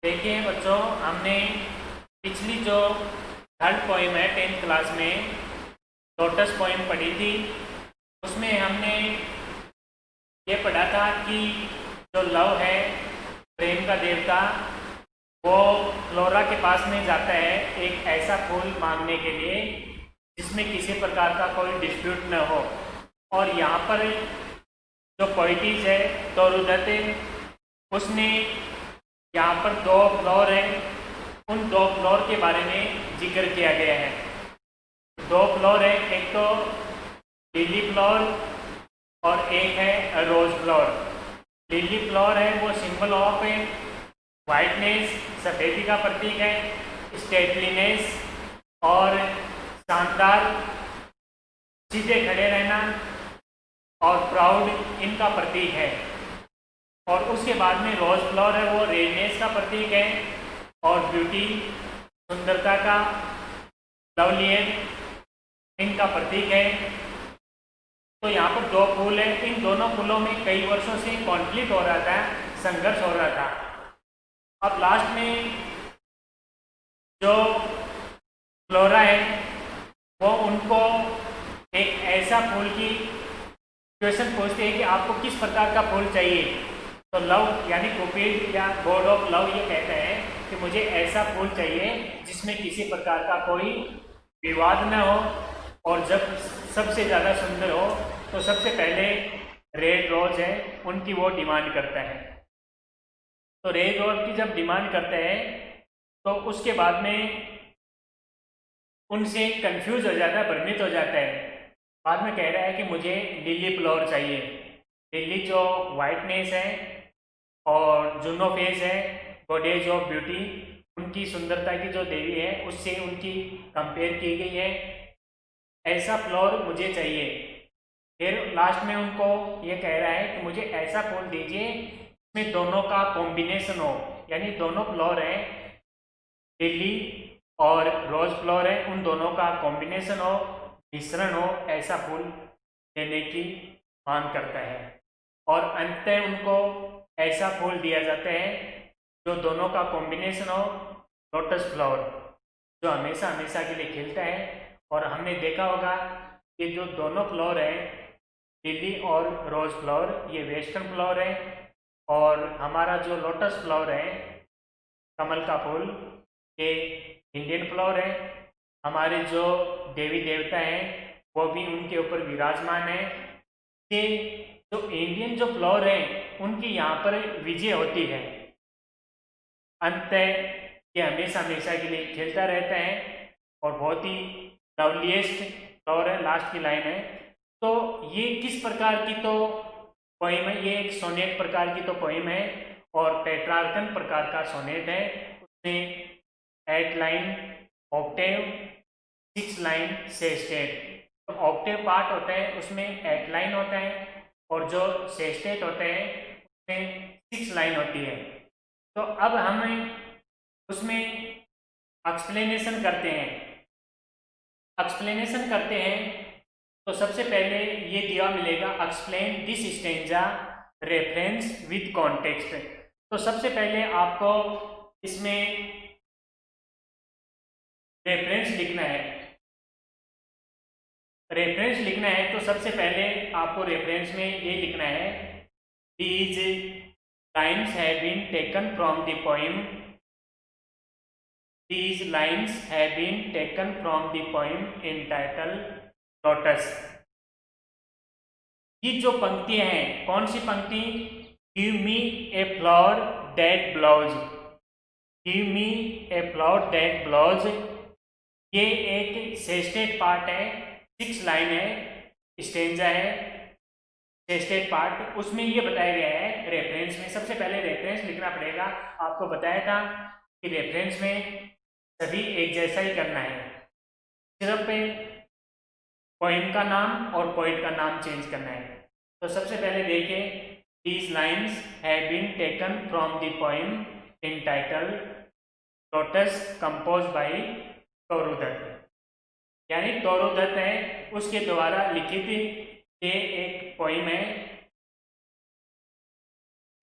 देखिए बच्चों, हमने पिछली जो थर्ड पोइम है 10th क्लास में लोटस पोइम पढ़ी थी। उसमें हमने ये पढ़ा था कि जो लव है, प्रेम का देवता, वो फ्लोरा के पास में जाता है एक ऐसा फूल मांगने के लिए जिसमें किसी प्रकार का कोई डिस्प्यूट न हो। और यहाँ पर जो पोइटिस है तोरुदत्ते, उसने यहाँ पर दो फ्लोर है, उन दो फ्लोर के बारे में जिक्र किया गया है। दो फ्लोर है, एक तो लिली फ्लोर और एक है रोज फ्लोर। लिली फ्लोर है वो सिंबल ऑफ वाइटनेस, सफेदी का प्रतीक है, स्टेटलीनेस और शानदार, सीधे खड़े रहना और प्राउड इनका प्रतीक है। और उसके बाद में रोज फ्लावर है वो रेडनेस का प्रतीक है और ब्यूटी, सुंदरता का, लवलीनेस इनका प्रतीक है। तो यहाँ पर दो फूल है, इन दोनों फूलों में कई वर्षों से कॉन्फ्लिक्ट हो रहा था, संघर्ष हो रहा था। अब लास्ट में जो फ्लोरा है वो उनको एक ऐसा फूल की क्वेश्चन पूछते हैं कि आपको किस प्रकार का फूल चाहिए। तो लव यानी कुपिड या गॉड ऑफ लव ये कहते हैं कि मुझे ऐसा फूल चाहिए जिसमें किसी प्रकार का कोई विवाद न हो और जब सबसे ज़्यादा सुंदर हो। तो सबसे पहले रेड रोज है उनकी वो डिमांड करता है। तो रेड रोज की जब डिमांड करते हैं तो उसके बाद में उनसे कंफ्यूज हो जाता है, भ्रमित हो जाता है। बाद में कह रहा है कि मुझे लिली फ्लावर चाहिए। लिली जो वाइटनेस है और जुनो फेस है, गॉडेज ऑफ ब्यूटी, उनकी सुंदरता की जो देवी है उससे उनकी कंपेयर की गई है। ऐसा फ्लावर मुझे चाहिए। फिर लास्ट में उनको ये कह रहा है कि मुझे ऐसा फूल दीजिए इसमें दोनों का कॉम्बिनेशन हो, यानी दोनों फ्लावर हैं, लिली और रोज फ्लावर है, उन दोनों का कॉम्बिनेशन हो, मिश्रण हो, ऐसा फूल देने की मांग करता है। और अंततः उनको ऐसा फूल दिया जाता है जो दोनों का कॉम्बिनेशन हो, लोटस फ्लावर, जो हमेशा हमेशा के लिए खिलता है। और हमने देखा होगा कि जो दोनों फ्लावर हैं, लिली और रोज फ्लावर, ये वेस्टर्न फ्लावर है और हमारा जो लोटस फ्लावर है, कमल का फूल, ये इंडियन फ्लावर है। हमारे जो देवी देवता हैं वो भी उनके ऊपर विराजमान है। कि जो इंडियन जो फ्लावर है उनकी यहाँ पर विजय होती है। अंततः ये हमेशा हमेशा के लिए खिलता रहता है और बहुत ही लवलीएस्ट फ्लावर है। लास्ट की लाइन है। तो ये किस प्रकार की तो पोइम है, ये एक सोनेट प्रकार की तो पोइम है और पेट्रार्कन प्रकार का सोनेट है। उसमें 8 लाइन ऑक्टेव, 6 लाइन सेस्टेट। तो ऑक्टेव पार्ट होता है उसमें 8 लाइन होता है और जो सेस्टेट होते हैं उसमें 6 लाइन होती है। तो अब हम उसमें एक्सप्लेनेशन करते हैं। एक्सप्लेनेशन करते हैं तो सबसे पहले ये दिया मिलेगा, explain this stanza reference with context. तो सबसे पहले आपको इसमें रेफरेंस लिखना है। रेफरेंस लिखना है तो सबसे पहले आपको रेफरेंस में ये लिखना है, these lines have been taken from the poem, these lines have been taken from the poem entitled Lotus. ये जो पंक्तियां हैं, कौन सी पंक्ति? Give me a flower that blows, give me a flower that blows. ये एक सेस्टेट पार्ट है, 6 लाइन है, स्टेंजा है, सेस्टेट पार्ट। उसमें ये बताया गया है रेफरेंस में। सबसे पहले रेफरेंस लिखना पड़ेगा। आपको बताया था कि रेफरेंस में सभी एक जैसा ही करना है, सिर्फ पोइम का नाम और पोइट का नाम चेंज करना है। तो सबसे पहले देखिए, these lines have been taken from the poem entitled lotus compose bye तोरुदत्त, यानी तोरुदत्त है उसके द्वारा लिखित ये एक पोइम है।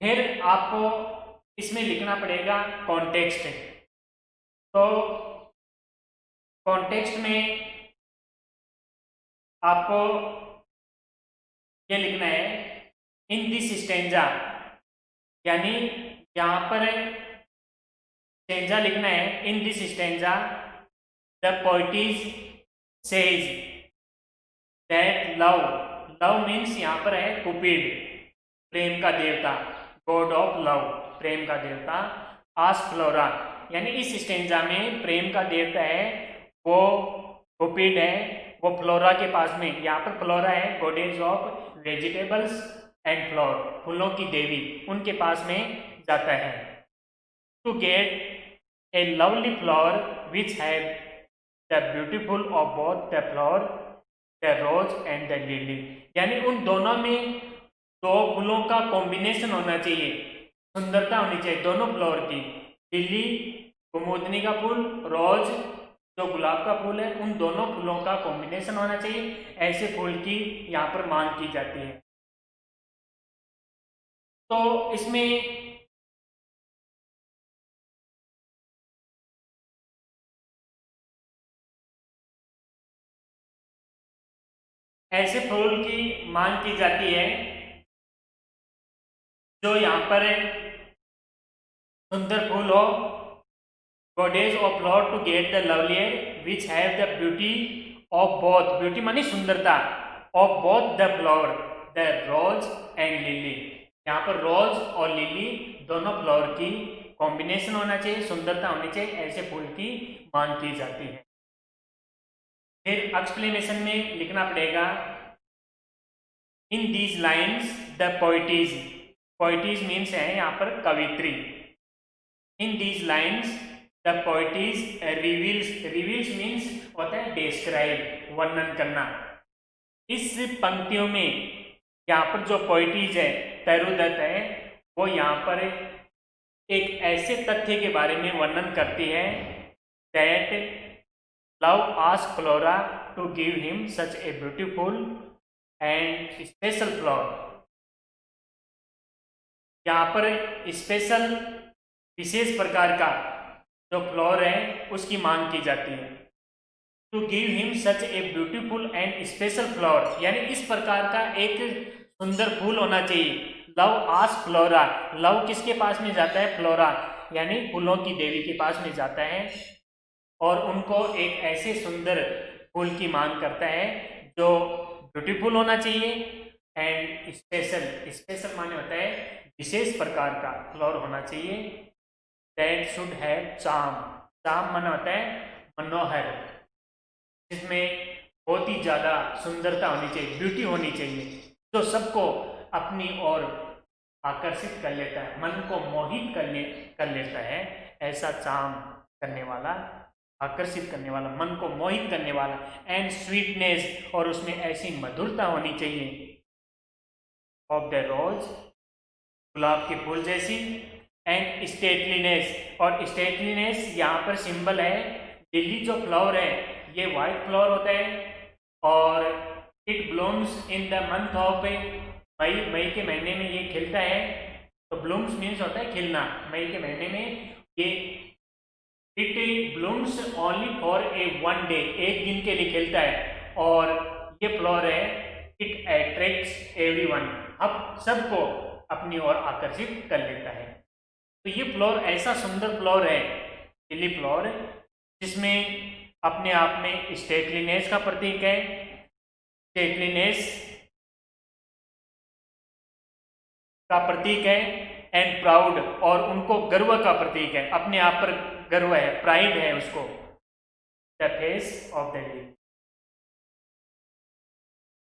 फिर आपको इसमें लिखना पड़ेगा कॉन्टेक्स्ट। तो कॉन्टेक्स्ट में आपको ये लिखना है इन दिस स्टेंजा, यानी यहाँ पर स्टेंजा लिखना है in this stanza the poet's says that love, love means यहाँ पर है कुपिड, प्रेम का देवता, गॉड ऑफ लव, प्रेम का देवता, आस्क फ्लोरा, यानी इस स्टेंजा में प्रेम का देवता है वो कुपिड है, वो फ्लोरा के पास में, यहाँ पर फ्लोरा है goddess of vegetables and flower, फूलों की देवी, उनके पास में जाता है। To get a lovely flower which have the beautiful of both the flower the rose and the lily, यानी उन दोनों में दो फूलों का कॉम्बिनेशन होना चाहिए, सुंदरता होनी चाहिए दोनों फ्लावर की, लिली कुमुदनी का फूल, रोज जो गुलाब का फूल है, उन दोनों फूलों का कॉम्बिनेशन होना चाहिए, ऐसे फूल की यहाँ पर मांग की जाती है। तो इसमें ऐसे फूल की मांग की जाती है जो यहाँ पर सुंदर फूल हो, goddess of Lord to get the lovelier which have the beauty of both, beauty मानी सुंदरता, of both the flower, the rose and lily, यहाँ पर रोज और लिली दोनों फ्लावर की कॉम्बिनेशन होना चाहिए, सुंदरता होनी चाहिए, ऐसे फूल की मांग की जाती है। फिर एक्सप्लेनेशन में लिखना पड़ेगा in these lines the poetess, poetess means है यहाँ पर कवित्री, in these lines the poetess reveals, reveals means होता है डिस्क्राइब, वर्णन करना, इस पंक्तियों में यहाँ पर जो पोइटीज है तरुदत्त है वो यहाँ पर एक ऐसे तथ्य के बारे में वर्णन करती है that love ask Flora to give him such a beautiful and special flower, यहाँ पर स्पेशल विशेष प्रकार का जो फ्लावर है उसकी मांग की जाती है। To give him such a beautiful and special flower, यानी इस प्रकार का एक सुंदर फूल होना चाहिए। लव आस्क फ्लोरा, लव किसके पास में जाता है? फ्लोरा, यानी फूलों की देवी के पास में जाता है और उनको एक ऐसे सुंदर फूल की मांग करता है जो ब्यूटीफुल होना चाहिए एंड स्पेशल, स्पेशल माने होता है विशेष प्रकार का फ्लावर होना चाहिए। That should have charm, charm माना होता है मनोहर, जिसमें बहुत ही ज़्यादा सुंदरता होनी चाहिए, ब्यूटी होनी चाहिए, जो सबको अपनी ओर आकर्षित कर लेता है, मन को मोहित कर लेता है, ऐसा चार्म करने वाला, आकर्षित करने वाला, मन को मोहित करने वाला। एंड स्वीटनेस, और उसमें ऐसी मधुरता होनी चाहिए ऑफ द रोज, गुलाब के फूल जैसी। एंड स्टेटलीनेस, और स्टेटलीनेस यहाँ पर सिंबल है, लिली जो फ्लावर है ये वाइट फ्लावर होता है और it blooms in the month of May, मई के महीने में ये खिलता है। तो ब्लूम्स मीन्स होता है खिलना, मई के महीने में ये it blooms only for a one day, एक दिन के लिए खिलता है और ये फ्लावर है इट अट्रैक्ट्स एवरीवन, अब सबको अपनी ओर आकर्षित कर लेता है। तो ये फ्लावर ऐसा सुंदर फ्लावर है, लिली फ्लावर, जिसमें अपने आप में स्टेटलीनेस का प्रतीक है, स्टेटलीनेस का प्रतीक है, एंड प्राउड, और उनको गर्व का प्रतीक है, अपने आप पर गर्व है, प्राइड है उसको। The face of the lily.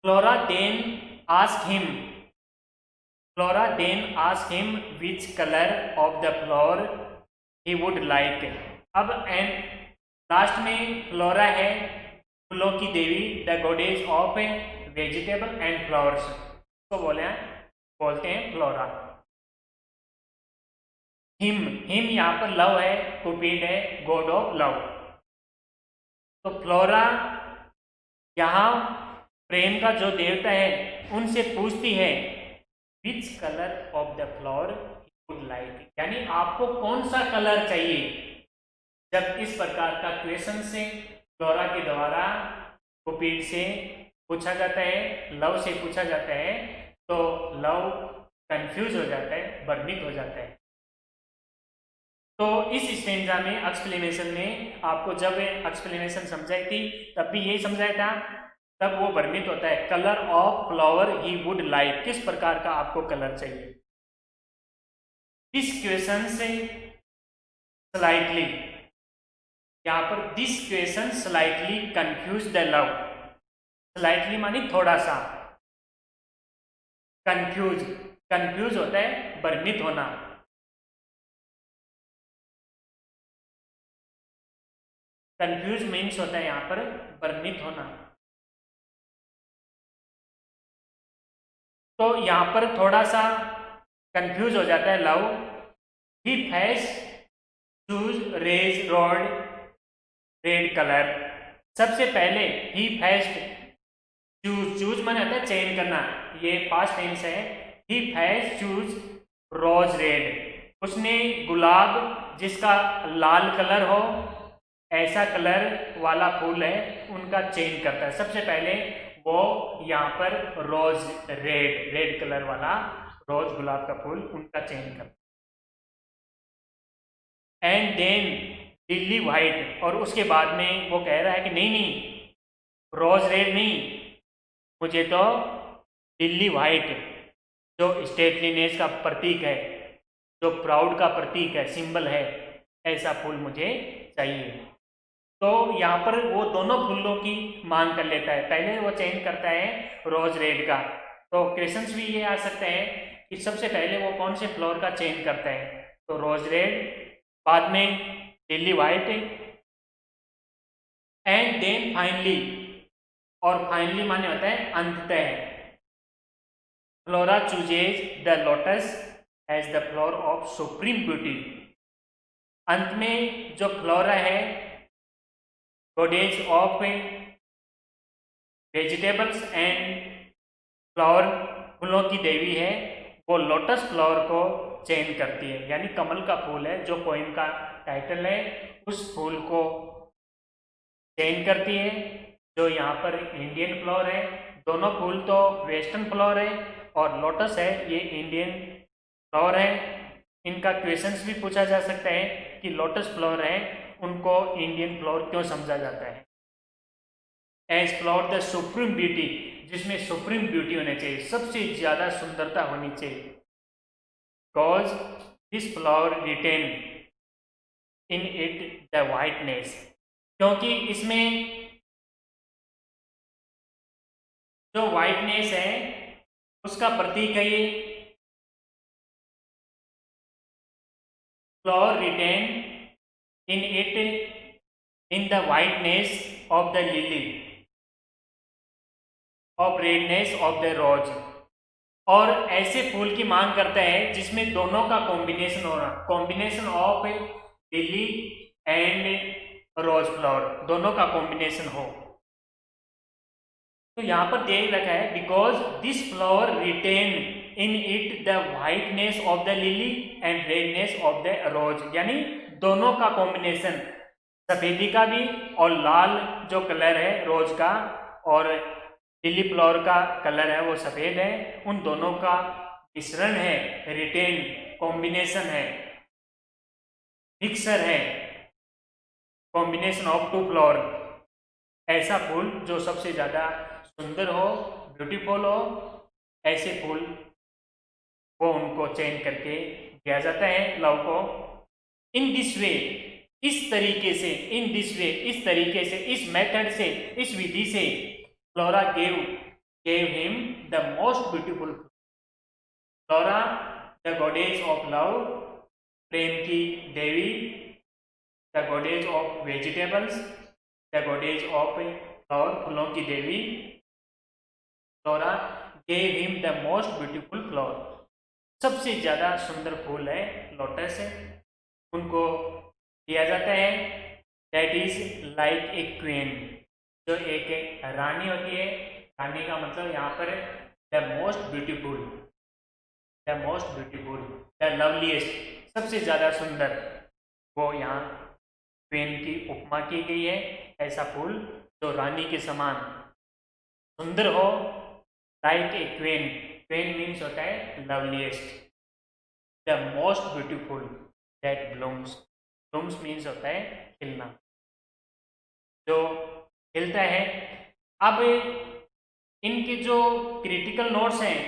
Flora then ask him, Flora then ask him which colour of the flower he would like. अब एंड लास्ट में फ्लोरा है फूलों की देवी, the goddess of vegetable and flowers, तो बोलते हैं फ्लोरा। हिम, हिम यहाँ पर लव है, कुपिड है, गॉड ऑफ लव। तो फ्लोरा यहाँ प्रेम का जो देवता है उनसे पूछती है विच colour of the flower he would like, like, यानी आपको कौन सा कलर चाहिए। जब इस प्रकार का क्वेश्चन से फ्लोरा के द्वारा कुपिड से पूछा जाता है, लव से पूछा जाता है, तो लव कंफ्यूज हो जाता है, भ्रमित हो जाता है। तो इस स्टेंजा में एक्सप्लेनेशन में आपको जब एक्सप्लेनेशन समझाई थी तब भी यही समझाया था, तब वो भ्रमित होता है। Colour of flower he would like, किस प्रकार का आपको कलर चाहिए। इस क्वेश्चन से स्लाइटली, यहां पर this question slightly confuse the love. Slightly मानी थोड़ा सा, कंफ्यूज, कंफ्यूज होता है भ्रमित होना। कंफ्यूज मीन्स होता है यहां पर भ्रमित होना। तो यहां पर थोड़ा सा कंफ्यूज हो जाता है love. He face choose raise rod red colour. सबसे पहले ही फेस्ट चूज, चूज माने होता है चयन करना, ये पास्ट टेंस है। ही फेस्ट चूज रोज रेड, उसने गुलाब जिसका लाल कलर हो, ऐसा कलर वाला फूल है, उनका चयन करता है। सबसे पहले वो यहाँ पर रोज रेड, रेड कलर वाला रोज गुलाब का फूल, उनका चयन करता है। एंड देन लिली व्हाइट, और उसके बाद में वो कह रहा है कि नहीं नहीं, रोज रेड नहीं, मुझे तो लिली व्हाइट, जो स्टेटलीनेस का प्रतीक है, जो प्राउड का प्रतीक है, सिंबल है, ऐसा फूल मुझे चाहिए। तो यहाँ पर वो दोनों फूलों की मांग कर लेता है। पहले वो चयन करता है रोज रेड का। तो क्वेश्चंस भी ये आ सकते हैं कि सबसे पहले वो कौन से फ्लावर का चयन करता है, तो रोज रेड, बाद में lily white, and then finally, और फाइनली माने होता है अंततः, Flora chooses the lotus as the flower of supreme beauty. अंत में जो फ्लोरा है, goddess of vegetables and flower, फूलों की देवी है, वो लोटस फ्लावर को चयन करती है, यानी कमल का फूल है, जो पोएम का टाइटल है, उस फूल को चयन करती है, जो यहाँ पर इंडियन फ्लावर है। दोनों फूल तो वेस्टर्न फ्लावर है, और लोटस है ये इंडियन फ्लावर है। इनका क्वेश्चंस भी पूछा जा सकता है कि लोटस फ्लावर है, उनको इंडियन फ्लावर क्यों समझा जाता है। As flower the supreme beauty, जिसमें सुप्रीम ब्यूटी होनी चाहिए, सबसे ज्यादा सुंदरता होनी चाहिए। Because this flower retain in it the whiteness, क्योंकि इसमें जो वाइटनेस है उसका प्रतीक है ये। Flower retain in it in the whiteness of the lily, of redness of the rose, और ऐसे फूल की मांग करता है जिसमें दोनों का कॉम्बिनेशन होना, combination of lily and rose flower, दोनों का कॉम्बिनेशन हो। तो यहां पर दे रखा है because this flower retain in it the whiteness of the lily and redness of the rose, यानी दोनों का कॉम्बिनेशन, सफेदी का भी और लाल जो कलर है रोज का, और लिली फ्लावर का कलर है वो सफेद है, उन दोनों का मिश्रण है, रिटेन, कॉम्बिनेशन है, मिक्सर है, कॉम्बिनेशन ऑफ टू फ्लावर, ऐसा फूल जो सबसे ज्यादा सुंदर हो, ब्यूटीफुल हो, ऐसे फूल वो उनको चयन करके दिया जाता है लव को। इन दिस वे, इस तरीके से, इन दिस वे, इस तरीके से, इस मेथड से, इस विधि से Flora gave him the most beautiful, Flora the goddess of love, प्रेम की देवी, the goddess of vegetables, the goddess of flower, फूलों की देवी, Flora gave him the most beautiful flower, सबसे ज्यादा सुंदर फूल है लोटस है, उनको दिया जाता है। That is like a queen, जो एक रानी होती है, रानी का मतलब यहाँ पर the most beautiful, the most beautiful, the loveliest, सबसे ज़्यादा सुंदर, वो यहाँ क्वीन की उपमा की गई है। ऐसा फूल जो रानी के समान सुंदर हो, like a queen. Queen means होता है loveliest, the most beautiful that blooms. Blooms means होता है खिलना, जो खिलता है। अब इनके जो क्रिटिकल नोट्स हैं,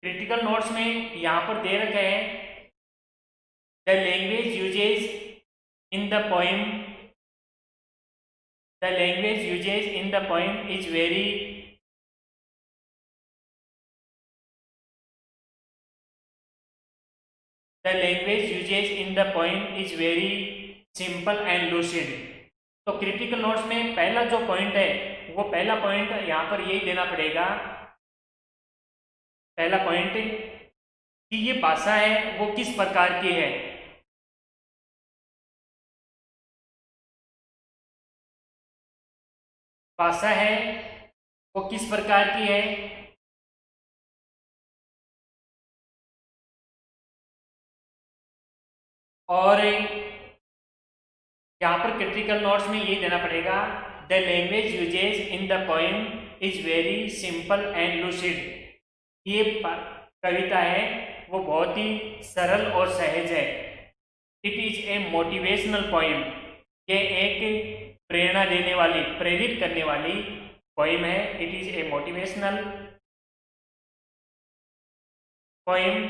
क्रिटिकल नोट्स में यहाँ पर दे रखे हैं the language usage in the poem, the language usage in the poem is very the language usage in the poem is very simple and lucid. तो क्रिटिकल नोट्स में पहला जो पॉइंट है, वो पहला पॉइंट यहाँ पर यही देना पड़ेगा, पहला पॉइंट कि ये भाषा है वो किस प्रकार की है। भाषा है वो किस प्रकार की है, और यहाँ पर क्रिटिकल नोट्स में ये देना पड़ेगा the language usage in the poem is very simple and lucid. ये कविता है वो बहुत ही सरल और सहज है। It is a motivational poem, ये एक प्रेरणा देने वाली, प्रेरित करने वाली पोएम है। It is a motivational poem.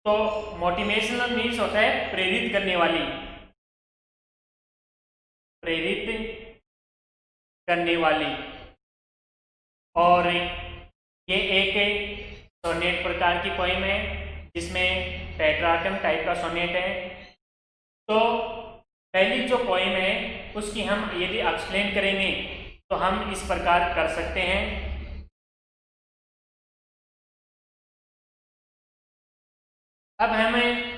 तो मोटिवेशनल मीन्स होता है प्रेरित करने वाली, प्रेरित करने वाली। और ये एक सोनेट प्रकार की पोएम है जिसमें पेट्रार्कन टाइप का सोनेट है। तो पहली जो पोएम है उसकी हम यदि एक्सप्लेन करेंगे तो हम इस प्रकार कर सकते हैं। अब हमें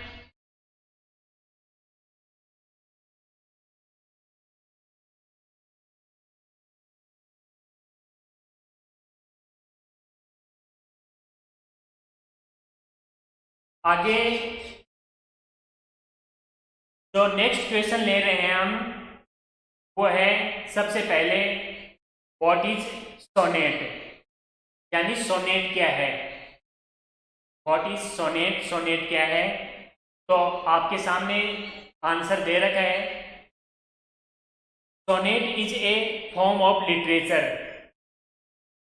आगे जो नेक्स्ट क्वेश्चन ले रहे हैं हम, वो है सबसे पहले व्हाट इज सोनेट, यानी सोनेट क्या है। व्हाट इज सोनेट, सोनेट क्या है। तो आपके सामने आंसर दे रखा है। Sonnet is a form of literature.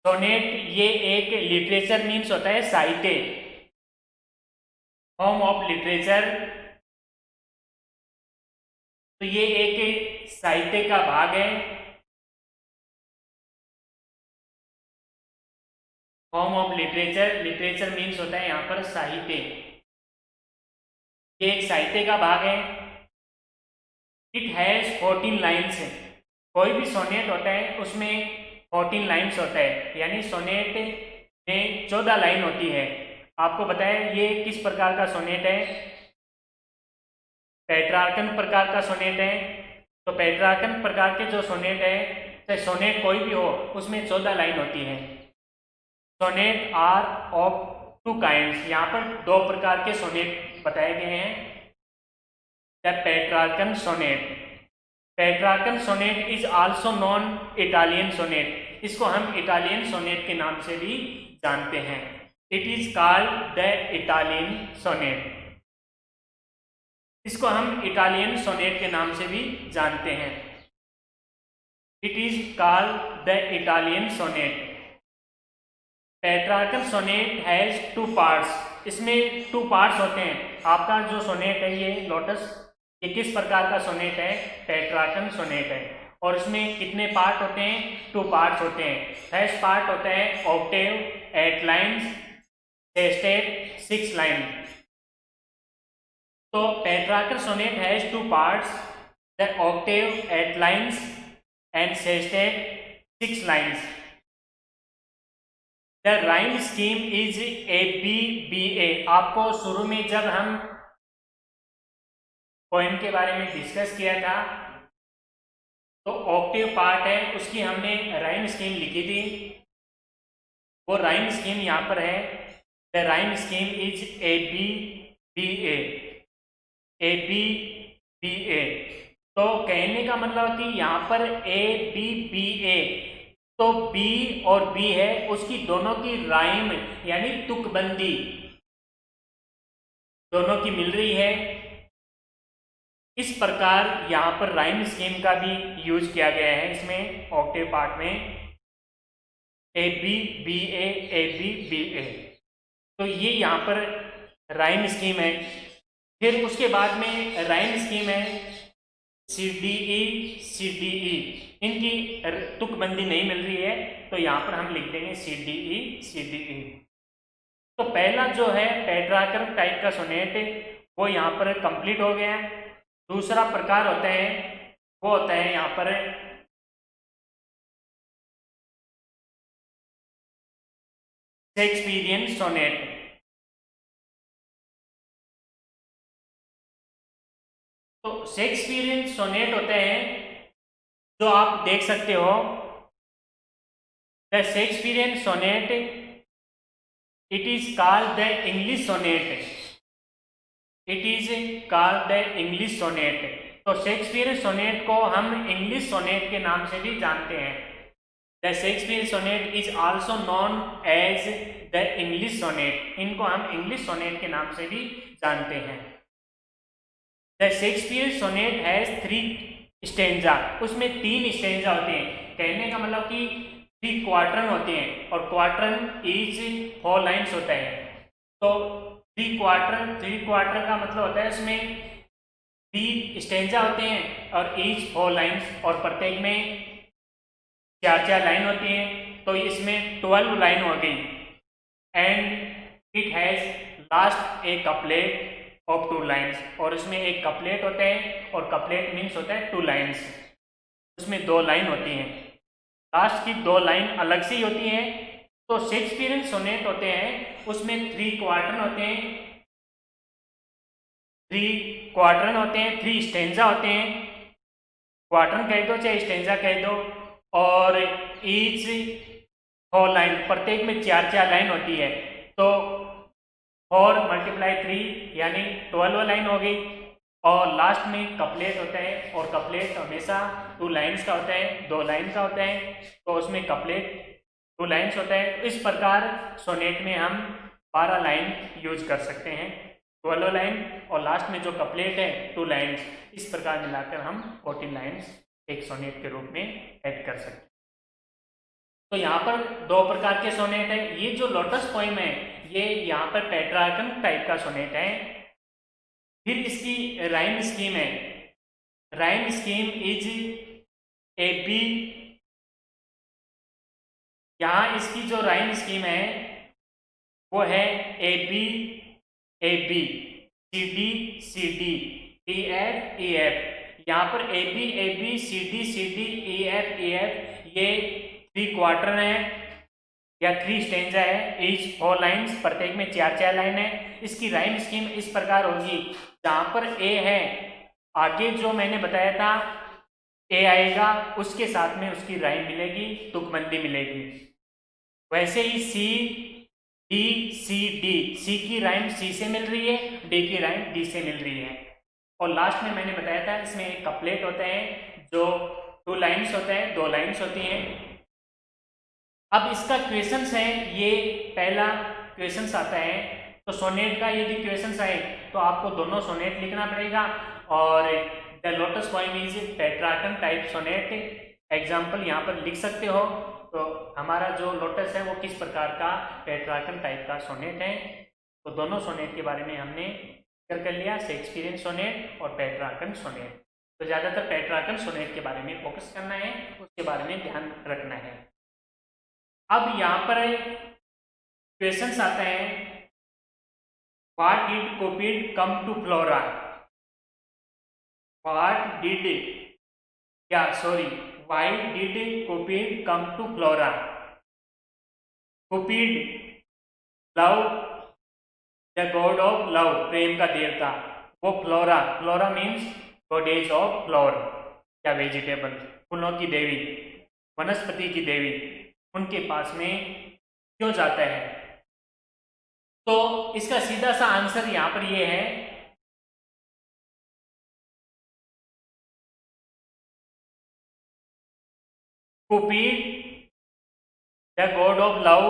Sonnet ये एक लिटरेचर मीन्स होता है साहित्य, फॉर्म ऑफ लिटरेचर। तो ये एक साहित्य का भाग है। Form of literature, literature means होता है यहाँ पर साहित्य, ये एक साहित्य का भाग है। It has 14 lines. कोई भी सोनेट होता है उसमें 14 लाइन्स होता है, यानी सोनेट में 14 लाइन होती है। आपको बताया ये किस प्रकार का सोनेट है, पेट्रार्कन प्रकार का सोनेट है। तो पेट्रार्कन प्रकार के जो सोनेट है, चाहे सोनेट कोई भी हो, उसमें 14 लाइन होती है। सोनेट आर ऑफ 2 काइंड्स, यहाँ पर 2 प्रकार के सोनेट बताए गए हैं। The Petrarchan sonnet, Petrarchan sonnet is also known Italian sonnet, इसको हम इटालियन सोनेट के नाम से भी जानते हैं। It is called the Italian sonnet, इसको हम इटालियन सोनेट के नाम से भी जानते हैं। It is called the Italian sonnet. Petrarchan sonnet has 2 parts, इसमें 2 पार्ट्स होते हैं। आपका जो सोनेट है ये लोटस, ये किस प्रकार का सोनेट है, पेट्रार्कन सोनेट है। और इसमें कितने पार्ट होते हैं, 2 पार्ट्स होते हैं। फर्स्ट पार्ट होता है ऑक्टेव 8 लाइन्स, सेस्टेट 6 लाइन। तो Petrarchan sonnet has 2 parts, the octave 8 lines and sestet 6 lines. The rhyme scheme is ABBA। आपको शुरू में जब हम पोएम के बारे में डिस्कस किया था तो ऑक्टेव पार्ट है उसकी हमने राइम स्कीम लिखी थी। वो राइम स्कीम यहाँ पर है। The rhyme scheme is A B B A, A B B A. तो कहने का मतलब कि यहाँ पर ए बी बी ए, तो बी और बी है उसकी दोनों की राइम यानी तुकबंदी दोनों की मिल रही है। इस प्रकार यहाँ पर राइम स्कीम का भी यूज किया गया है इसमें ऑक्टेव पार्ट में, A B B A B B A. तो ये यहाँ पर राइम स्कीम है। फिर उसके बाद में राइम स्कीम है सी डी ई। इनकी तुकबंदी नहीं मिल रही है तो यहाँ पर हम लिख देंगे सी डी ई। तो पहला जो है पेट्रार्कन टाइप का सोनेट वो यहाँ पर कंप्लीट हो गया है। दूसरा प्रकार होता है वो होता है यहाँ पर शेक्सपियरियन सोनेट। तो शेक्सपियरियन सोनेट होते हैं जो आप देख सकते हो, the Shakespearean sonnet it is called the English sonnet, it is called the English sonnet. तो शेक्सपियरियन सोनेट को हम इंग्लिश सोनेट के नाम से भी जानते हैं। The Shakespearean sonnet is also known as the English sonnet, इनको हम इंग्लिश सोनेट के नाम से भी जानते हैं। The Shakespearean sonnet has 3 stanza, उसमें 3 स्टेंजा होते हैं। कहने का मतलब कि 3 क्वार्टरन होते हैं और क्वार्टरन इज 4 लाइन्स होता है। तो 3 क्वार्टर का मतलब होता है उसमें 3 स्टेंजा होते हैं और ईच 4 लाइन्स, और प्रत्येक में 4 लाइन होती हैं। तो इसमें 12 लाइन हो गई। And it has last A couplet of 2 lines, और इसमें एक कपलेट होता है और कपलेट मीन्स होता है 2 लाइन्स, उसमें 2 लाइन होती हैं। लास्ट की 2 लाइन अलग से ही होती हैं। तो शेक्सपियरियन सोनेट होते हैं उसमें 3 क्वार्टरन होते हैं, 3 स्टेंजा होते हैं। क्वार्टरन कह दो चाहे स्टेंजा कह दो, और ईच 4 लाइन, प्रत्येक में 4 लाइन होती है। तो 4 × 3 यानी 12 लाइन हो गई। और लास्ट में कपलेट होता है, और कपलेट हमेशा 2 लाइन्स का होता है, 2 लाइन का होता है। तो उसमें कपलेट 2 लाइन्स होता है। तो इस प्रकार सोनेट में हम 12 लाइन यूज कर सकते हैं, 12 लाइन, और लास्ट में जो कपलेट है 2 लाइन्स। इस प्रकार मिलाकर हम 14 लाइन्स एक सोनेट के रूप में ऐड कर सकते हैं। तो यहाँ पर 2 प्रकार के सोनेट है। ये जो लोटस पोएम है ये यहाँ पर पेट्रार्कन टाइप का सोनेट है। फिर इसकी राइम स्कीम है, rhyme scheme is A B. यहाँ इसकी जो राइम स्कीम है वो है A B C D E F. यहाँ पर A B C D E F ये 3 क्वार्टर है या 3 स्टेंजा है, ईच 4 लाइन्स, प्रत्येक में 4 लाइन है। इसकी राइम स्कीम इस प्रकार होगी, जहाँ पर ए है आगे जो मैंने बताया था ए आएगा, उसके साथ में उसकी राइम मिलेगी, तुकबंदी मिलेगी। वैसे ही सी डी, सी की राइम सी से मिल रही है, डी की राइम डी से मिल रही है। और लास्ट में मैंने बताया था इसमें एक कपलेट होता है जो 2 लाइन्स होता है, 2 लाइन्स होती हैं। अब इसका क्वेश्चंस है, ये पहला क्वेश्चंस आता है। तो सोनेट का यदि क्वेश्चंस आए तो आपको दोनों सोनेट लिखना पड़ेगा। और the Lotus poem is Petrarchan type sonnet, example यहाँ पर लिख सकते हो। तो हमारा जो लोटस है वो किस प्रकार का पेट्रार्कन टाइप का सोनेट है। तो दोनों सोनेट के बारे में हमने जिक्र कर लिया, शेक्सपियरियन सोनेट और पेट्रार्कन सोनेट। तो ज़्यादातर पेट्रार्कन सोनेट के बारे में फोकस करना है, उसके बारे में ध्यान रखना है। अब यहाँ पर क्वेश्चंस आता है, what did Cupid come to Flora, why did Cupid come to Flora. Cupid love, the god of love, प्रेम का देवता, वो Flora means goddess of flower या वेजिटेबल, फूलों की देवी, वनस्पति की देवी, उनके पास में क्यों जाता है? तो इसका सीधा सा आंसर यहां पर ये है, Cupid the god of love,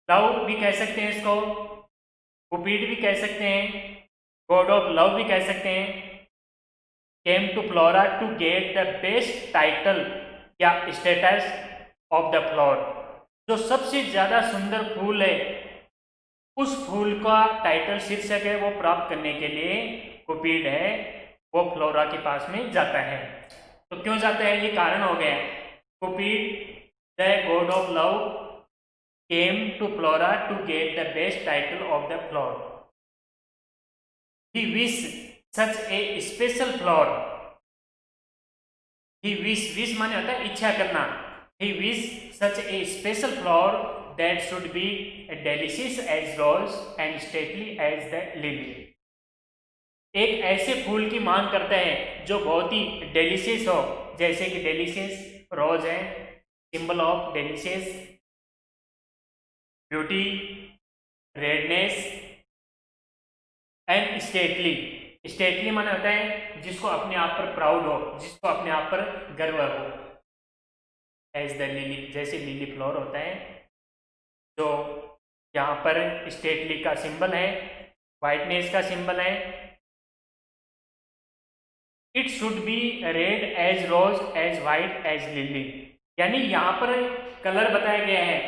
love भी कह सकते हैं इसको, कुपिड भी कह सकते हैं, गॉड ऑफ लव भी कह सकते हैं, came to Flora to get the best title या स्टेटस ऑफ द फ्लोर। जो सबसे ज्यादा सुंदर फूल है उस फूल का टाइटल, शीर्षक है, वो प्राप्त करने के लिए कुपिड है वो फ्लोरा के पास में जाता है। तो क्यों जाता है, ये कारण हो गया। Cupid the god of love came to Flora to get the best title of the flower. He wish such a special flower. He wish माने होता है इच्छा करना। He wish such a special flower that should be delicious as rose and stately as the lily। एक ऐसे फूल की मांग करता है जो बहुत ही डेलिशियस हो, जैसे कि डेलिशियस रोज है, symbol of delicious, beauty, redness and stately. Stately माना होता है जिसको अपने आप पर प्राउड हो, जिसको अपने आप पर गर्व हो। एज द लिली, जैसे लिली फ्लावर होता है, जो यहाँ पर स्टेटली का सिंबल है, वाइटनेस का सिंबल है। It should be red as rose as white as lily, यानी यहाँ पर कलर बताया गया है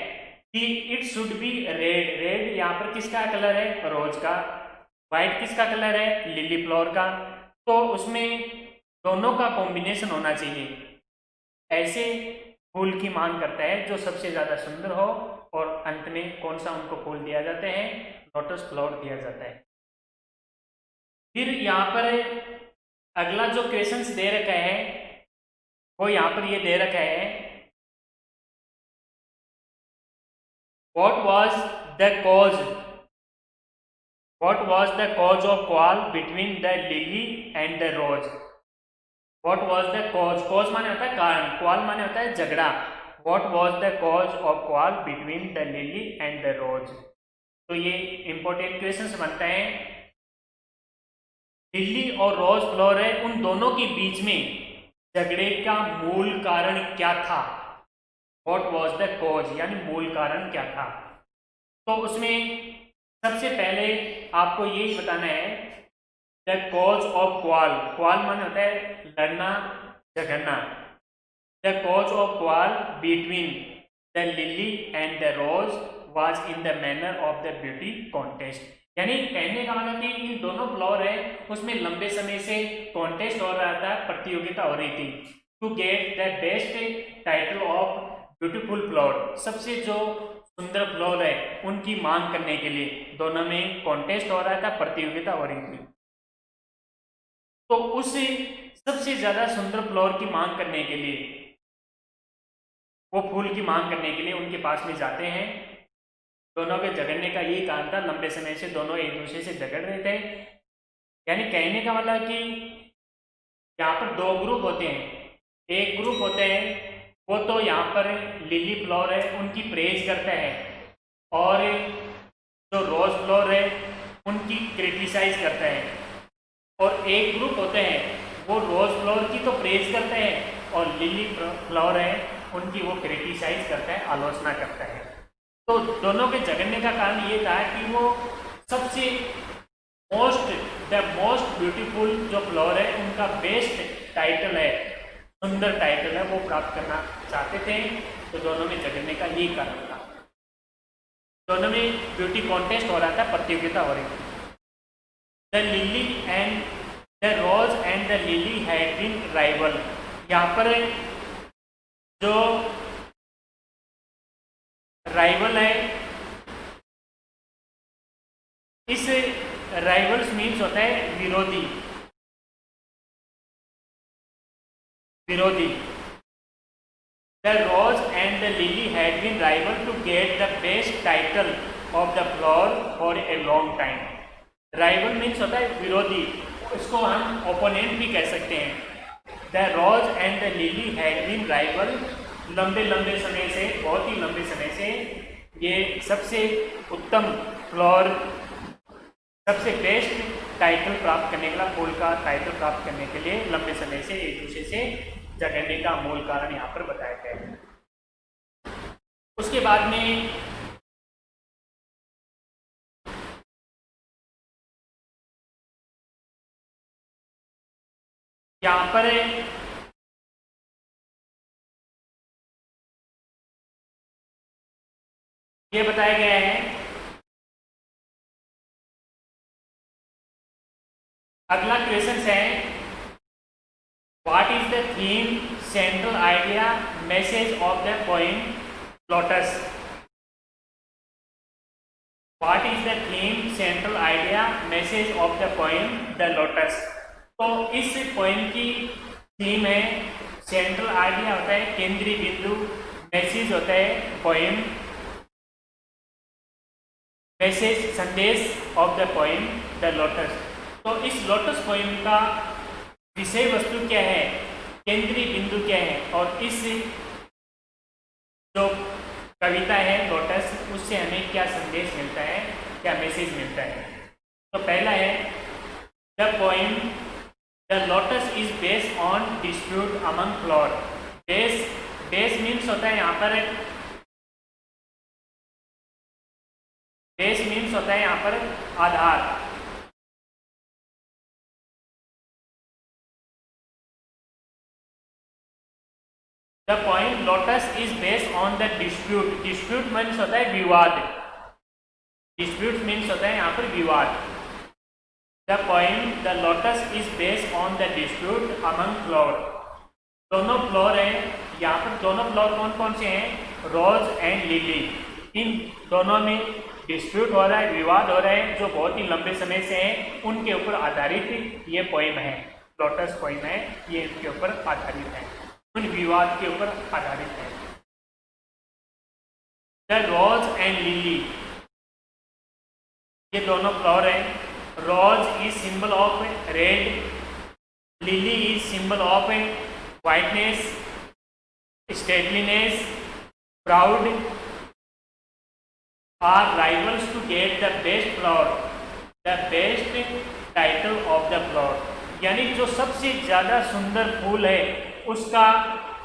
कि it should be red. Red यहाँ पर किसका कलर है, रोज का। वाइट किसका कलर है, लिली फ्लावर का। तो उसमें दोनों का कॉम्बिनेशन होना चाहिए। ऐसे फूल की मांग करता है जो सबसे ज्यादा सुंदर हो, और अंत में कौन सा उनको फूल दिया जाता है, लोटस फ्लावर दिया जाता है। फिर यहाँ पर अगला जो क्वेश्चंस दे रखा है वो यहाँ पर ये दे रखा है, what was the cause of quarrel between the lily and the rose. What was the cause माने होता है कारण, क्वाल माने होता है झगड़ा। What was the cause of quarrel between the lily and the rose? तो ये इंपॉर्टेंट क्वेश्चन बनता है। लिली और रोज फ्लावर है, उन दोनों के बीच में झगड़े का मूल कारण क्या था। What was the cause, यानी मूल कारण क्या था। तो उसमें सबसे पहले आपको यही बताना है, द कॉज ऑफ क्वाल। क्वाल माने होता है लड़ना, झगड़ना। The cause of quarrel between the lily and the rose was in the manner of the beauty contest। यानी कहने का मतलब कि इन दोनों फ्लावर है उसमें लंबे समय से कॉन्टेस्ट हो रहा था, प्रतियोगिता हो रही थी, to get the best title of beautiful flower. सबसे जो सुंदर फ्लावर है उनकी मांग करने के लिए दोनों में कॉन्टेस्ट हो रहा था, प्रतियोगिता हो रही थी। तो उस सबसे ज्यादा सुंदर फ्लावर की मांग करने के लिए, वो फूल की मांग करने के लिए उनके पास में जाते हैं। दोनों के झगड़ने का यही कारण था, लंबे समय से दोनों एक दूसरे से झगड़ रहे थे। यानी कहने का मतलब कि यहाँ पर दो ग्रुप होते हैं। एक ग्रुप होते हैं वो तो यहाँ पर लिली फ्लावर है उनकी प्रेज करता है, और जो रोज फ्लावर है उनकी क्रिटिसाइज करता है। और एक ग्रुप होते हैं वो रोज फ्लावर की तो प्रेज करते हैं, और लिली फ्लावर है उनकी वो क्रिटिसाइज करता है, आलोचना करता है। तो दोनों के झगड़ने का कारण ये था कि वो सबसे द मोस्ट ब्यूटीफुल जो फ्लावर है उनका बेस्ट टाइटल है, सुंदर टाइटल है, वो प्राप्त करना चाहते थे। तो दोनों में झगड़ने का यही कारण था। दोनों में ब्यूटी कॉन्टेस्ट हो रहा था, प्रतियोगिता हो रही थी। The lily and the rose and the lily had been rival. यहाँ पर जो राइवल है, इस राइवल्स मीन्स होता है विरोधी। The rose and the lily had been rival to get the best title of the flower for a long time. Rival means होता है विरोधी, इसको हम ओपोनेंट भी कह सकते हैं। The rose and the lily had been rival, लंबे समय से, बहुत ही लंबे समय से से ये सबसे उत्तम फ्लोर, सबसे बेस्ट टाइटल प्राप्त करने के लिए, फूल का टाइटल प्राप्त करने के लिए लंबे समय से एक दूसरे से झगड़ने का मूल कारण यहाँ पर बताया गया है। उसके बाद में यहाँ पर ये बताया गया है, अगला क्वेश्चन है what is the theme, central idea, message of the poem lotus. What is the theme, central idea, message of the poem the lotus. तो इस पोएम की थीम है, सेंट्रल आइडिया होता है केंद्रीय बिंदु, मैसेज होता है पोएम, मैसेज संदेश of the poem the lotus. तो इस लोटस पोएम का विषय वस्तु क्या है, केंद्रीय बिंदु क्या है, और इस जो कविता है लोटस, उससे हमें क्या संदेश मिलता है, क्या मैसेज मिलता है। तो पहला है the poem the lotus is based on dispute among floor. Base means होता है यहाँ पर, बेस मीन्स होता है यहाँ पर आधार। The poem lotus is based on the dispute. Dispute means होता है विवाद, डिस्प्यूट मीन्स होता है यहाँ पर विवाद। The poem the lotus is based on the dispute among floor. दोनों फ्लोर हैं यहाँ पर, दोनों फ्लोर कौन कौन से हैं, रोज एंड लिली। इन दोनों में डिस्प्यूट हो रहा है, विवाद हो रहा है, जो बहुत ही लंबे समय से हैं, उनके ऊपर आधारित ये पोएम है, लोटस पोएम है, ये इनके ऊपर आधारित है, उन विवाद के ऊपर आधारित है। द रोज एंड लिली, ये दोनों फ्लावर है। Rose is symbol of red, lily is symbol of whiteness, stateliness, proud, are rivals to get the best flower, the best title of the flower. यानी जो सबसे ज़्यादा सुंदर फूल है उसका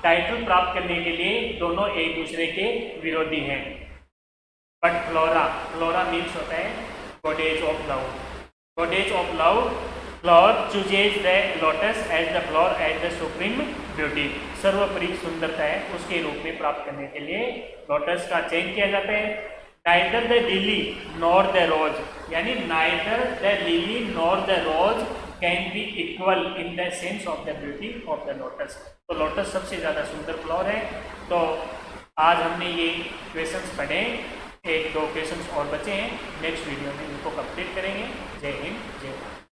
टाइटल प्राप्त करने के लिए दोनों एक दूसरे के विरोधी हैं। बट फ्लोरा, फ्लोरा मीन्स होता है goddess of love, goddess of love, flower chooses the lotus as the flower as the supreme beauty. सर्वोपरि सुंदरता है उसके रूप में प्राप्त करने के लिए लोटस का चयन किया जाता है। Neither the lily nor the rose, यानी neither the lily nor the rose can be equal in the sense of the beauty of the lotus. तो लोटस सबसे ज़्यादा सुंदर फ्लावर है। तो आज हमने ये क्वेश्चंस पढ़े, एक दो क्वेश्चंस और बचे हैं, नेक्स्ट वीडियो में इनको कंप्लीट करेंगे। जय हिंद, जय भारत।